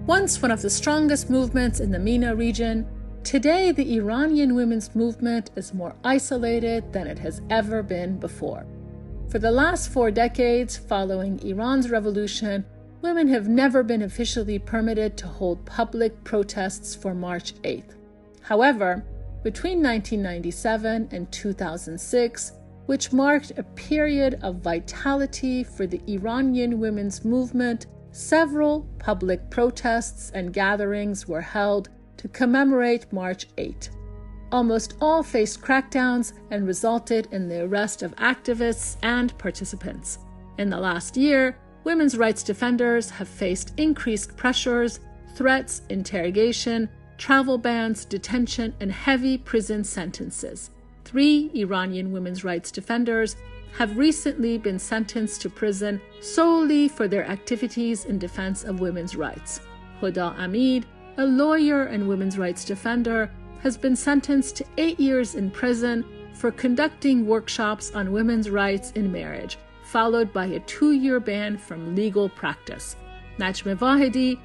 Once one of the strongest movements in the MENA region, today the Iranian women's movement is more isolated than it has ever been before. For the last 4 decades following Iran's revolution, women have never been officially permitted to hold public protests for March 8th. However, between 1997 and 2006, which marked a period of vitality for the Iranian women's movement, several public protests and gatherings were held to commemorate March 8. Almost all faced crackdowns and resulted in the arrest of activists and participants. In the last year, women's rights defenders have faced increased pressures, threats, interrogation, travel bans, detention, and heavy prison sentences. 3 Iranian women's rights defenders have recently been sentenced to prison solely for their activities in defense of women's rights. Huda Amid, a lawyer and women's rights defender, has been sentenced to 8 years in prison for conducting workshops on women's rights in marriage, followed by a 2-year ban from legal practice. Najma Vahedi,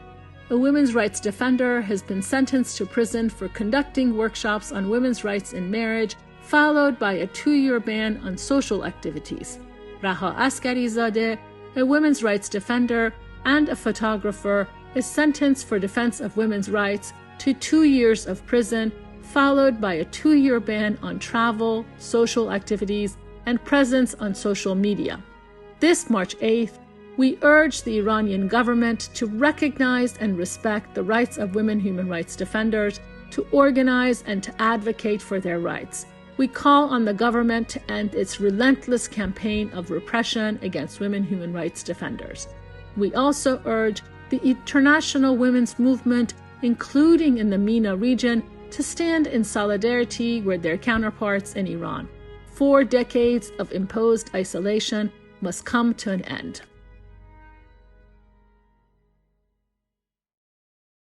a women's rights defender, has been sentenced to prison for conducting workshops on women's rights in marriage, followed by a 2-year ban on social activities. Raha Askarizadeh, a women's rights defender and a photographer, is sentenced for defense of women's rights to 2 years of prison, followed by a 2-year ban on travel, social activities, and presence on social media. This March 8th, we urge the Iranian government to recognize and respect the rights of women human rights defenders, to organize and to advocate for their rights. We call on the government to end its relentless campaign of repression against women human rights defenders. We also urge the international women's movement, including in the MENA region, to stand in solidarity with their counterparts in Iran. 4 decades of imposed isolation must come to an end.